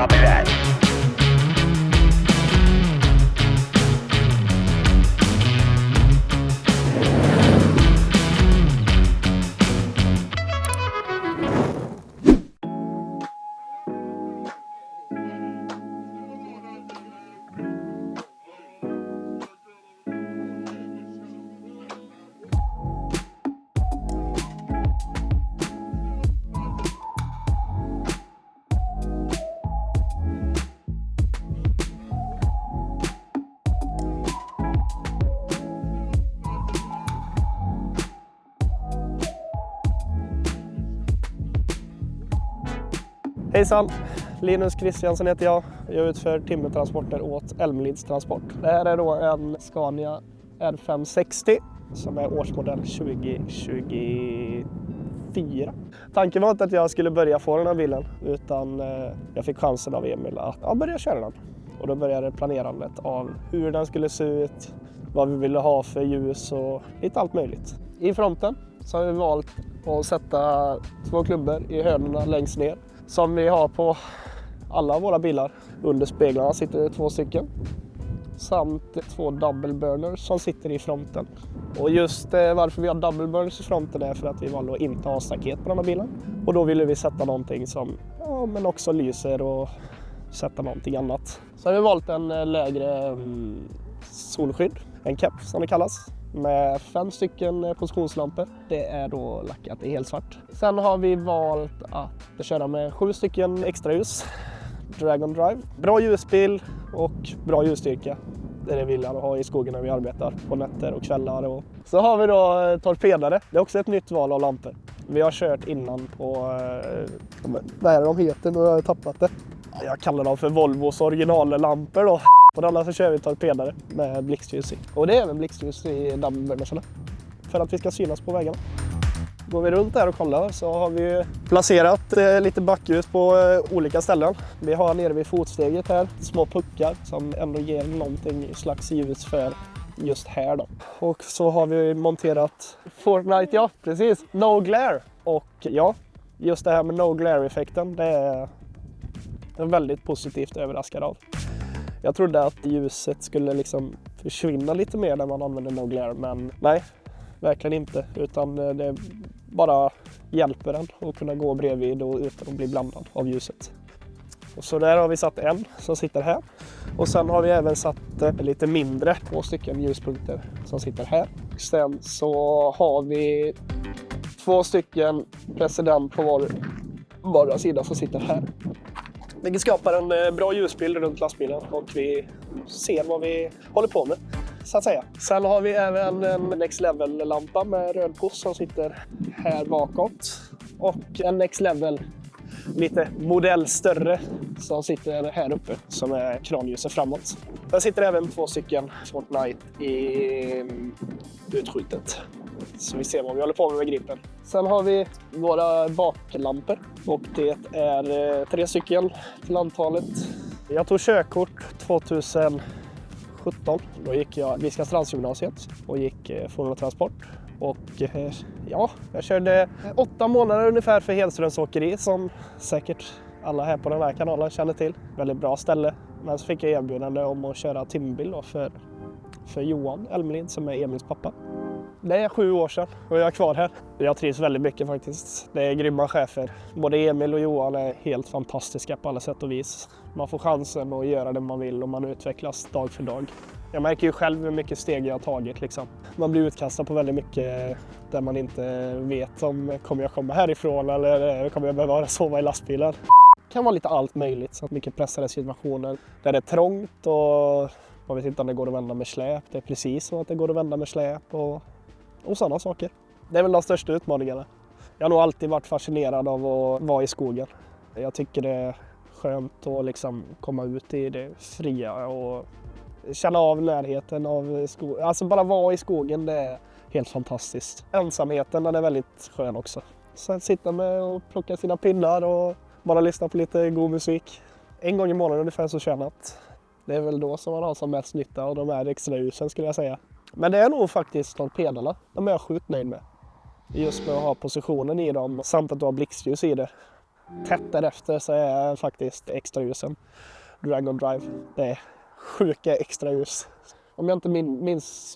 Copy that. Hejsan, Linus Kristiansson heter jag. Jag utför timmertransporter åt Elmelids Transport. Det här är då en Scania R560 som är årsmodell 2024. Tanken var inte att jag skulle börja få den här bilen utan jag fick chansen av Emil att börja köra den. Och då började planerandet av hur den skulle se ut, vad vi ville ha för ljus och lite allt möjligt. I fronten så har vi valt att sätta 2 klubbor i hörnorna längst ner. Som vi har på alla våra bilar. Under speglarna sitter det 2 stycken. Samt 2 double burners som sitter i fronten. Och just varför vi har double burners i fronten är för att vi valde att inte ha staket på den här bilen. Och då ville vi sätta någonting som men också lyser och sätta någonting annat. Så har vi valt en lägre solskydd. En kepp som det kallas. Med 5 stycken positionslampor. Det är då lackat i helt svart. Sen har vi valt att köra med 7 stycken extra ljus. Dragon Drive. Bra ljusbild och bra ljusstyrka. Det är det vi vill ha i skogen när vi arbetar på nätter och kvällar. Och så har vi då torpedare. Det är också ett nytt val av lampor. Vi har kört innan på... vad är det de heter? Nu har jag tappat det. Jag kallar dem för Volvos originallampor då. På den så kör vi torpedare med blixtljus i. Och det är även blixtljus i dammburnersarna. För att vi ska synas på vägarna. Går vi runt där och kollar så har vi placerat lite backljus på olika ställen. Vi har nere vid fotsteget här små puckar som ändå ger någonting slags ljus för just här då. Och så har vi monterat Fortnite, ja precis, No Glare. Och ja, just det här med No Glare-effekten, det är väldigt positivt överraskad av. Jag trodde att ljuset skulle liksom försvinna lite mer när man använder No Glare, men nej, verkligen inte. Utan det bara hjälper den att kunna gå bredvid och utan att bli blandad av ljuset. Och så där har vi satt en som sitter här. Och sen har vi även satt lite mindre, 2 stycken ljuspunkter som sitter här. Sen så har vi 2 stycken president på vardera sida som sitter här. Det skapar en bra ljusbild runt lastbilen och vi ser vad vi håller på med, så att säga. Sen har vi även en Next Level-lampa med röd puss som sitter här bakåt. Och en Next Level lite modell större som sitter här uppe som är kranljuset framåt. Där sitter även 2 stycken Fortnite i utskjutet. Så vi ser vad vi håller på med gripen. Sen har vi våra baklampor och det är 3 stycken till antalet. Jag tog körkort 2017. Då gick jag Viska Strandsgymnasiet och gick fordon och transport. Och ja, jag körde 8 månader ungefär för Hedströms åkeri som säkert alla här på den här kanalen känner till. Väldigt bra ställe. Men så fick jag erbjudande om att köra timmerbil för Johan Elmelid som är Emils pappa. Det är 7 år sedan och jag är kvar här. Jag trivs väldigt mycket faktiskt. Det är grymma chefer. Både Emil och Johan är helt fantastiska på alla sätt och vis. Man får chansen att göra det man vill och man utvecklas dag för dag. Jag märker ju själv hur mycket steg jag har tagit. Liksom. Man blir utkastad på väldigt mycket där man inte vet om kommer jag komma härifrån eller kommer jag behöva sova i lastbilen. Det kan vara lite allt möjligt. Så mycket pressade situationer där det är trångt och man vet inte om det går att vända med släp. Det är precis så att det går att vända med släp och sådana saker. Det är väl de största utmaningarna. Jag har nog alltid varit fascinerad av att vara i skogen. Jag tycker det är skönt att liksom komma ut i det fria och känna av närheten av skogen. Alltså bara vara i skogen, det är helt fantastiskt. Ensamheten, den är väldigt skön också. Sen sitta med och plocka sina pinnar och bara lyssna på lite god musik. En gång i månaden ungefär så känat. Det är väl då som man har som mest nytta av de här extra ljusen skulle jag säga. Men det är nog faktiskt torpederna. De är jag sjukt nöjd med. Just med att ha positionen i dem samt att du har blixtljus i det. Tätt därefter så är faktiskt extra ljusen Dragon Drive. Det är sjuka extra ljus. Om jag inte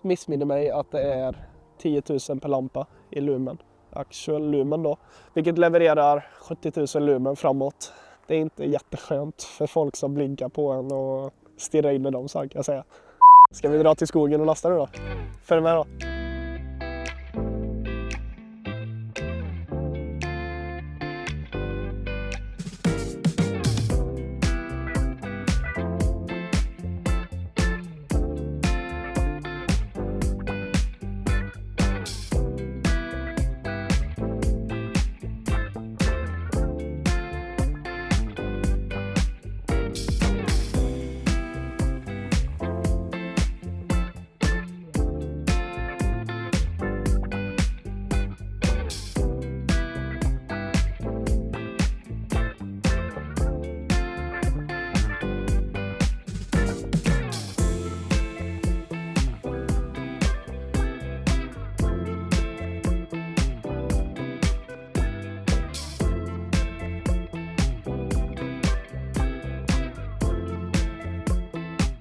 missminner mig att det är 10 000 per lampa i lumen. Actual lumen då. Vilket levererar 70 000 lumen framåt. Det är inte jätteskönt för folk som blinkar på en och stirrar in i dem, så kan jag säga. Ska vi dra till skogen och lasta nu då? Följ med då.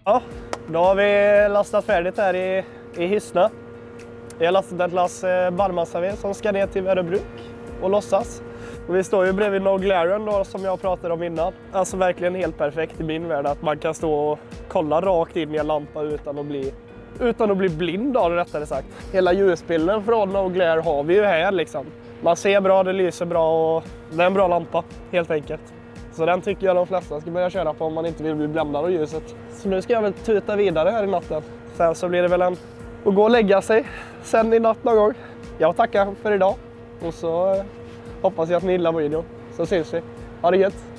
Ja, då har vi lastat färdigt här i Hyssna. Vi har lastat ett lass barrmassaved som ska ner till Väröbruk och lossas. Och vi står ju bredvid No Glaren då, som jag pratade om innan. Alltså verkligen helt perfekt i min värld att man kan stå och kolla rakt in i en lampa utan att bli blind då, rättare sagt. Hela ljusbilden från No Glare har vi ju här liksom. Man ser bra, det lyser bra och det är en bra lampa helt enkelt. Så den tycker jag de flesta ska börja köra på om man inte vill bli bländad av ljuset. Så nu ska jag väl tuta vidare här i natten. Sen så blir det väl att gå och lägga sig sen i natt någon gång. Jag tackar för idag och så hoppas jag att ni gillar videon. Så syns vi. Ha det gött!